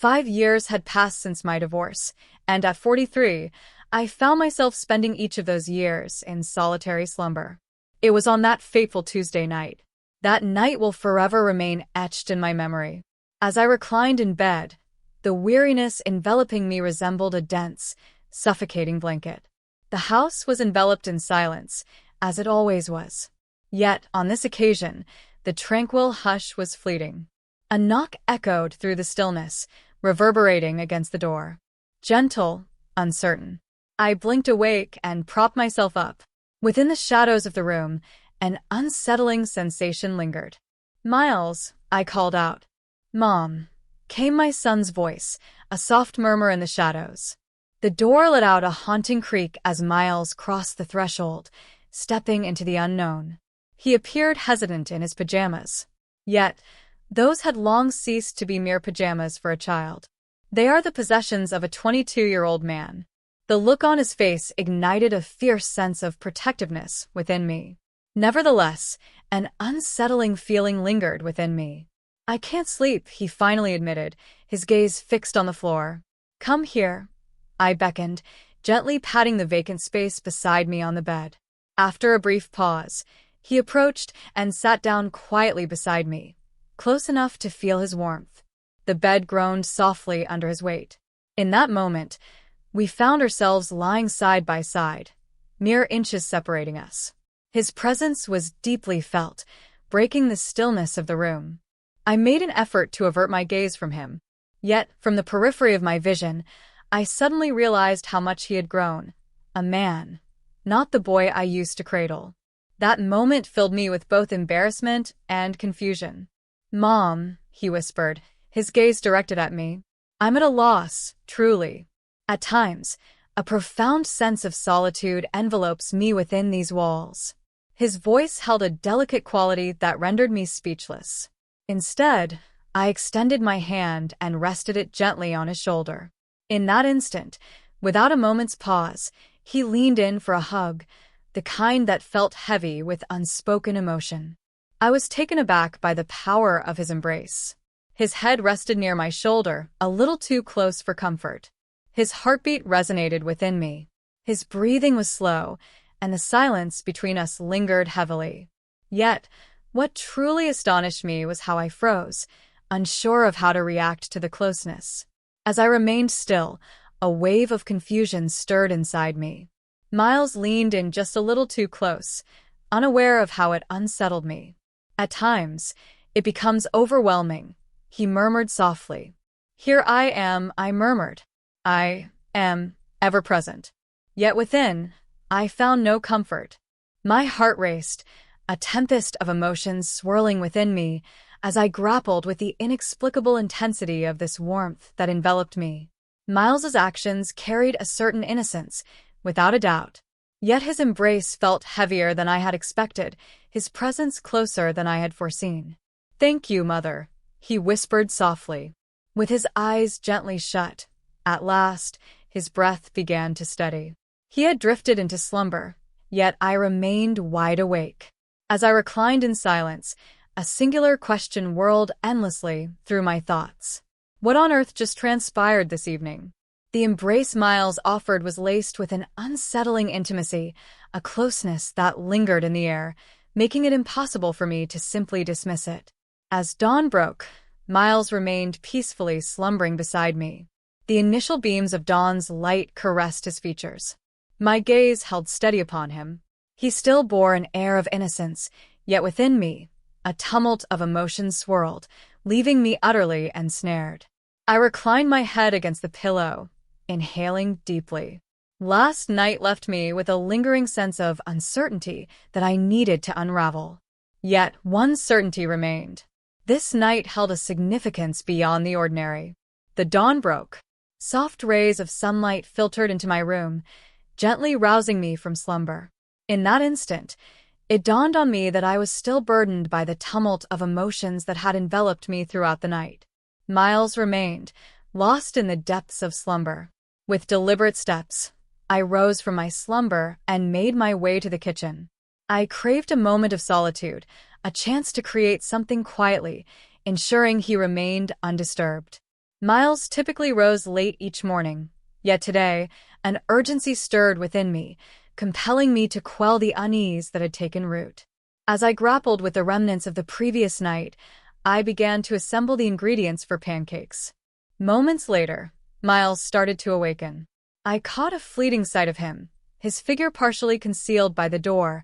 5 years had passed since my divorce, and at 43, I found myself spending each of those years in solitary slumber. It was on that fateful Tuesday night. That night will forever remain etched in my memory. As I reclined in bed, the weariness enveloping me resembled a dense, suffocating blanket. The house was enveloped in silence, as it always was. Yet, on this occasion, the tranquil hush was fleeting. A knock echoed through the stillness, reverberating against the door. Gentle, uncertain. I blinked awake and propped myself up. Within the shadows of the room, an unsettling sensation lingered. "Miles," I called out. "Mom," came my son's voice, a soft murmur in the shadows. The door let out a haunting creak as Miles crossed the threshold, stepping into the unknown. He appeared hesitant in his pajamas. Yet, those had long ceased to be mere pajamas for a child. They are the possessions of a 22-year-old man. The look on his face ignited a fierce sense of protectiveness within me. Nevertheless, an unsettling feeling lingered within me. "I can't sleep," he finally admitted, his gaze fixed on the floor. "Come here," I beckoned, gently patting the vacant space beside me on the bed. After a brief pause, he approached and sat down quietly beside me, close enough to feel his warmth. The bed groaned softly under his weight. In that moment, we found ourselves lying side by side, mere inches separating us. His presence was deeply felt, breaking the stillness of the room. I made an effort to avert my gaze from him. Yet, from the periphery of my vision, I suddenly realized how much he had grown. A man, not the boy I used to cradle. That moment filled me with both embarrassment and confusion. "Mom," he whispered, his gaze directed at me. "I'm at a loss, truly. At times, a profound sense of solitude envelopes me within these walls." His voice held a delicate quality that rendered me speechless. Instead, I extended my hand and rested it gently on his shoulder. In that instant, without a moment's pause, he leaned in for a hug, the kind that felt heavy with unspoken emotion. I was taken aback by the power of his embrace. His head rested near my shoulder, a little too close for comfort. His heartbeat resonated within me. His breathing was slow, and the silence between us lingered heavily. Yet, what truly astonished me was how I froze, unsure of how to react to the closeness. As I remained still, a wave of confusion stirred inside me. Miles leaned in just a little too close, unaware of how it unsettled me. "At times, it becomes overwhelming," he murmured softly. "Here I am," I murmured. "I am ever present." Yet within, I found no comfort. My heart raced, a tempest of emotions swirling within me as I grappled with the inexplicable intensity of this warmth that enveloped me. Miles's actions carried a certain innocence, without a doubt. Yet his embrace felt heavier than I had expected, his presence closer than I had foreseen. "Thank you, Mother," he whispered softly. With his eyes gently shut, at last, his breath began to steady. He had drifted into slumber, yet I remained wide awake. As I reclined in silence, a singular question whirled endlessly through my thoughts. What on earth just transpired this evening? The embrace Miles offered was laced with an unsettling intimacy, a closeness that lingered in the air, making it impossible for me to simply dismiss it. As dawn broke, Miles remained peacefully slumbering beside me. The initial beams of dawn's light caressed his features. My gaze held steady upon him. He still bore an air of innocence, yet within me, a tumult of emotions swirled, leaving me utterly ensnared. I reclined my head against the pillow, inhaling deeply. Last night left me with a lingering sense of uncertainty that I needed to unravel. Yet one certainty remained. This night held a significance beyond the ordinary. The dawn broke. Soft rays of sunlight filtered into my room, gently rousing me from slumber. In that instant, it dawned on me that I was still burdened by the tumult of emotions that had enveloped me throughout the night. Miles remained, lost in the depths of slumber. With deliberate steps, I rose from my slumber and made my way to the kitchen. I craved a moment of solitude, a chance to create something quietly, ensuring he remained undisturbed. Miles typically rose late each morning, yet today, an urgency stirred within me, compelling me to quell the unease that had taken root. As I grappled with the remnants of the previous night, I began to assemble the ingredients for pancakes. Moments later, Miles started to awaken. I caught a fleeting sight of him, his figure partially concealed by the door,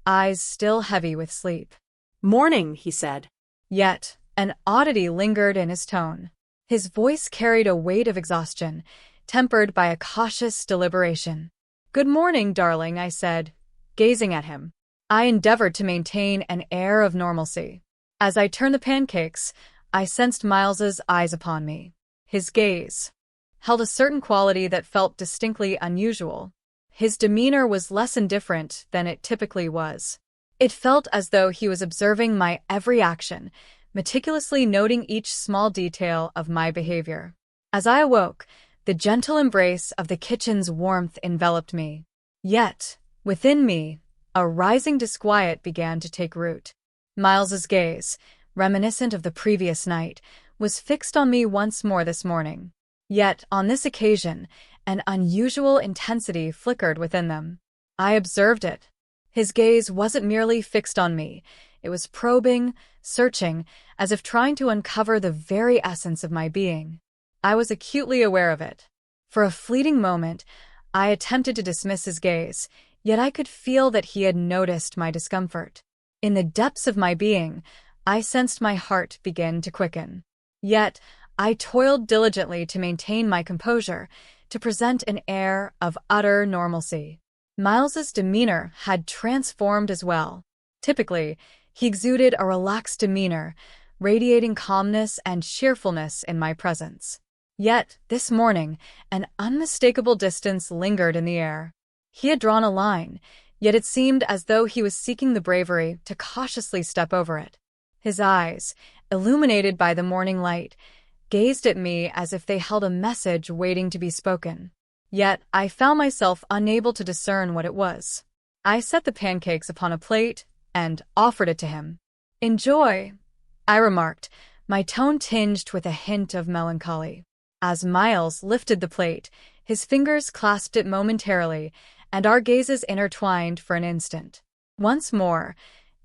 eyes still heavy with sleep. "Morning," he said. Yet, an oddity lingered in his tone. His voice carried a weight of exhaustion, tempered by a cautious deliberation. "Good morning, darling," I said, gazing at him. I endeavored to maintain an air of normalcy. As I turned the pancakes, I sensed Miles's eyes upon me. His gaze held a certain quality that felt distinctly unusual. His demeanor was less indifferent than it typically was. It felt as though he was observing my every action, meticulously noting each small detail of my behavior. As I awoke, the gentle embrace of the kitchen's warmth enveloped me. Yet, within me, a rising disquiet began to take root. Miles's gaze, reminiscent of the previous night, was fixed on me once more this morning. Yet, on this occasion, an unusual intensity flickered within them. I observed it. His gaze wasn't merely fixed on me. It was probing, searching, as if trying to uncover the very essence of my being. I was acutely aware of it. For a fleeting moment, I attempted to dismiss his gaze, yet I could feel that he had noticed my discomfort. In the depths of my being, I sensed my heart begin to quicken. Yet, I toiled diligently to maintain my composure, to present an air of utter normalcy. Miles's demeanor had transformed as well. Typically, he exuded a relaxed demeanor, radiating calmness and cheerfulness in my presence. Yet, this morning, an unmistakable distance lingered in the air. He had drawn a line, yet it seemed as though he was seeking the bravery to cautiously step over it. His eyes, illuminated by the morning light, gazed at me as if they held a message waiting to be spoken. Yet I found myself unable to discern what it was. I set the pancakes upon a plate and offered it to him. "Enjoy," I remarked, my tone tinged with a hint of melancholy. As Miles lifted the plate, his fingers clasped it momentarily, and our gazes intertwined for an instant. Once more,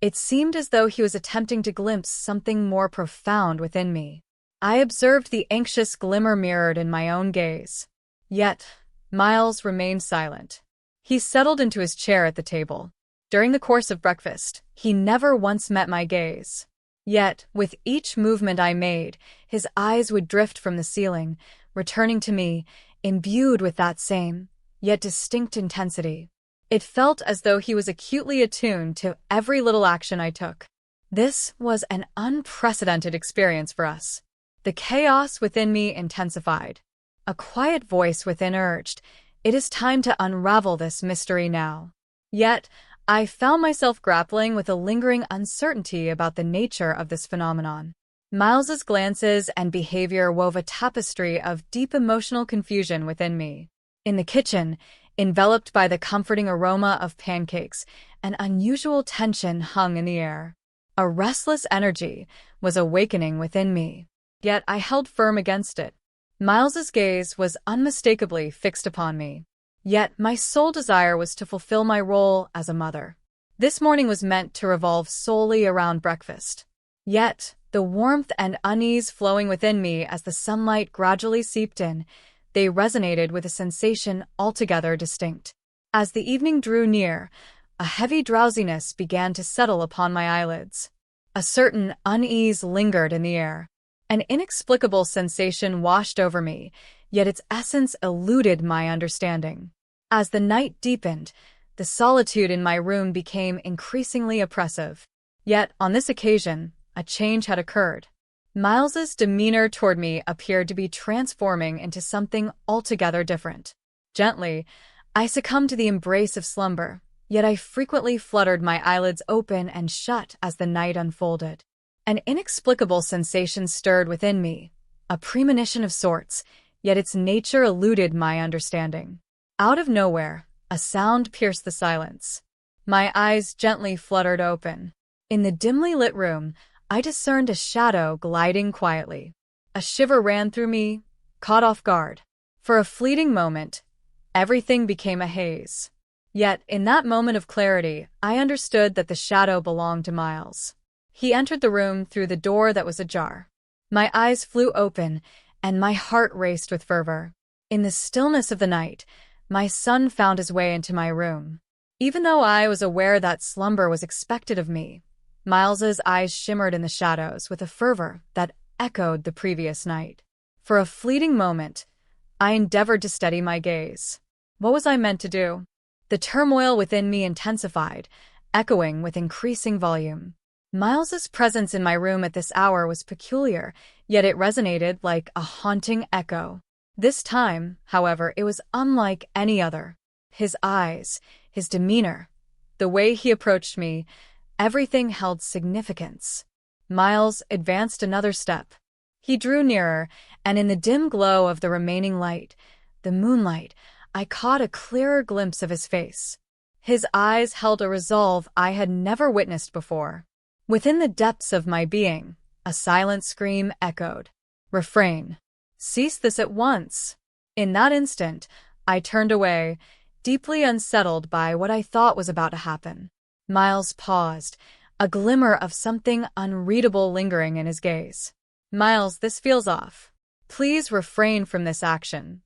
it seemed as though he was attempting to glimpse something more profound within me. I observed the anxious glimmer mirrored in my own gaze. Yet, Miles remained silent. He settled into his chair at the table. During the course of breakfast, he never once met my gaze. Yet, with each movement I made, his eyes would drift from the ceiling, returning to me, imbued with that same, yet distinct intensity. It felt as though he was acutely attuned to every little action I took. This was an unprecedented experience for us. The chaos within me intensified. A quiet voice within urged, "It is time to unravel this mystery now." Yet, I found myself grappling with a lingering uncertainty about the nature of this phenomenon. Miles's glances and behavior wove a tapestry of deep emotional confusion within me. In the kitchen, enveloped by the comforting aroma of pancakes, an unusual tension hung in the air. A restless energy was awakening within me, yet I held firm against it. Miles's gaze was unmistakably fixed upon me. Yet my sole desire was to fulfill my role as a mother. This morning was meant to revolve solely around breakfast. Yet, the warmth and unease flowing within me as the sunlight gradually seeped in, they resonated with a sensation altogether distinct. As the evening drew near, a heavy drowsiness began to settle upon my eyelids. A certain unease lingered in the air. An inexplicable sensation washed over me, yet its essence eluded my understanding. As the night deepened, the solitude in my room became increasingly oppressive. Yet, on this occasion, a change had occurred. Miles's demeanor toward me appeared to be transforming into something altogether different. Gently, I succumbed to the embrace of slumber, yet I frequently fluttered my eyelids open and shut as the night unfolded. An inexplicable sensation stirred within me, a premonition of sorts, yet its nature eluded my understanding. Out of nowhere, a sound pierced the silence. My eyes gently fluttered open. In the dimly lit room, I discerned a shadow gliding quietly. A shiver ran through me, caught off guard. For a fleeting moment, everything became a haze. Yet, in that moment of clarity, I understood that the shadow belonged to Miles. He entered the room through the door that was ajar. My eyes flew open, and my heart raced with fervor. In the stillness of the night, my son found his way into my room. Even though I was aware that slumber was expected of me, Miles's eyes shimmered in the shadows with a fervor that echoed the previous night. For a fleeting moment, I endeavored to steady my gaze. What was I meant to do? The turmoil within me intensified, echoing with increasing volume. Miles's presence in my room at this hour was peculiar, yet it resonated like a haunting echo. This time, however, it was unlike any other. His eyes, his demeanor, the way he approached me, everything held significance. Miles advanced another step. He drew nearer, and in the dim glow of the remaining light, the moonlight, I caught a clearer glimpse of his face. His eyes held a resolve I had never witnessed before. Within the depths of my being, a silent scream echoed. Refrain. Cease this at once. In that instant, I turned away, deeply unsettled by what I thought was about to happen. Miles paused, a glimmer of something unreadable lingering in his gaze. Miles, this feels off. Please refrain from this action,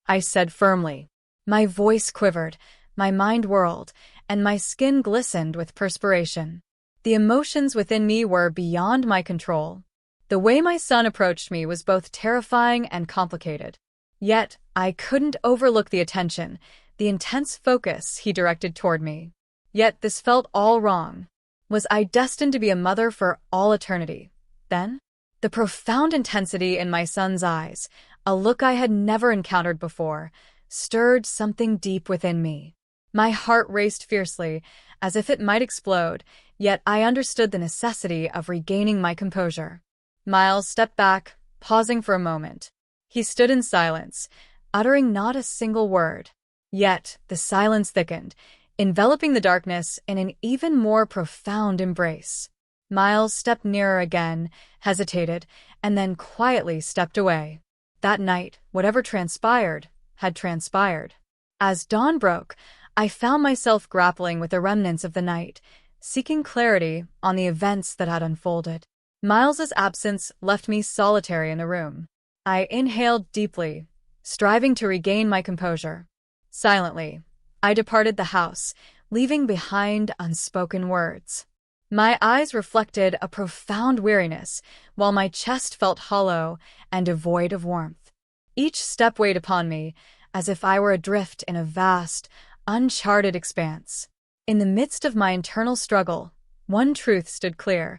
I said firmly. My voice quivered, my mind whirled, and my skin glistened with perspiration. The emotions within me were beyond my control. The way my son approached me was both terrifying and complicated. Yet, I couldn't overlook the attention, the intense focus he directed toward me. Yet this felt all wrong. Was I destined to be a mother for all eternity? Then? The profound intensity in my son's eyes, a look I had never encountered before, stirred something deep within me. My heart raced fiercely, as if it might explode, yet I understood the necessity of regaining my composure. Miles stepped back, pausing for a moment. He stood in silence, uttering not a single word. Yet the silence thickened, enveloping the darkness in an even more profound embrace. Miles stepped nearer again, hesitated, and then quietly stepped away. That night, whatever transpired, had transpired. As dawn broke, I found myself grappling with the remnants of the night, seeking clarity on the events that had unfolded. Miles's absence left me solitary in the room. I inhaled deeply, striving to regain my composure. Silently, I departed the house, leaving behind unspoken words. My eyes reflected a profound weariness, while my chest felt hollow and devoid of warmth. Each step weighed upon me, as if I were adrift in a vast, uncharted expanse. In the midst of my internal struggle, one truth stood clear.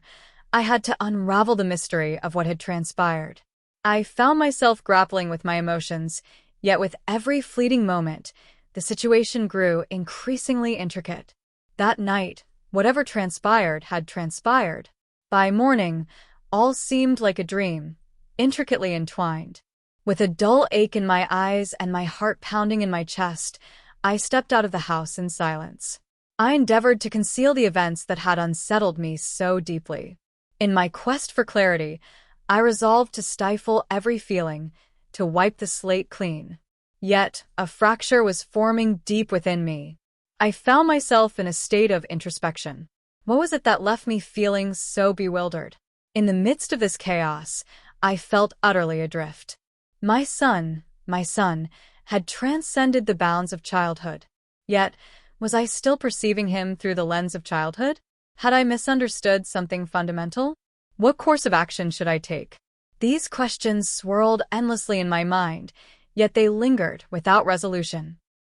I had to unravel the mystery of what had transpired. I found myself grappling with my emotions, yet with every fleeting moment, the situation grew increasingly intricate. That night, whatever transpired had transpired. By morning, all seemed like a dream, intricately entwined. With a dull ache in my eyes and my heart pounding in my chest, I stepped out of the house in silence. I endeavored to conceal the events that had unsettled me so deeply. In my quest for clarity, I resolved to stifle every feeling, to wipe the slate clean. Yet, a fracture was forming deep within me. I found myself in a state of introspection. What was it that left me feeling so bewildered? In the midst of this chaos, I felt utterly adrift. My son, had transcended the bounds of childhood. Yet, was I still perceiving him through the lens of childhood? Had I misunderstood something fundamental? What course of action should I take? These questions swirled endlessly in my mind, yet they lingered without resolution.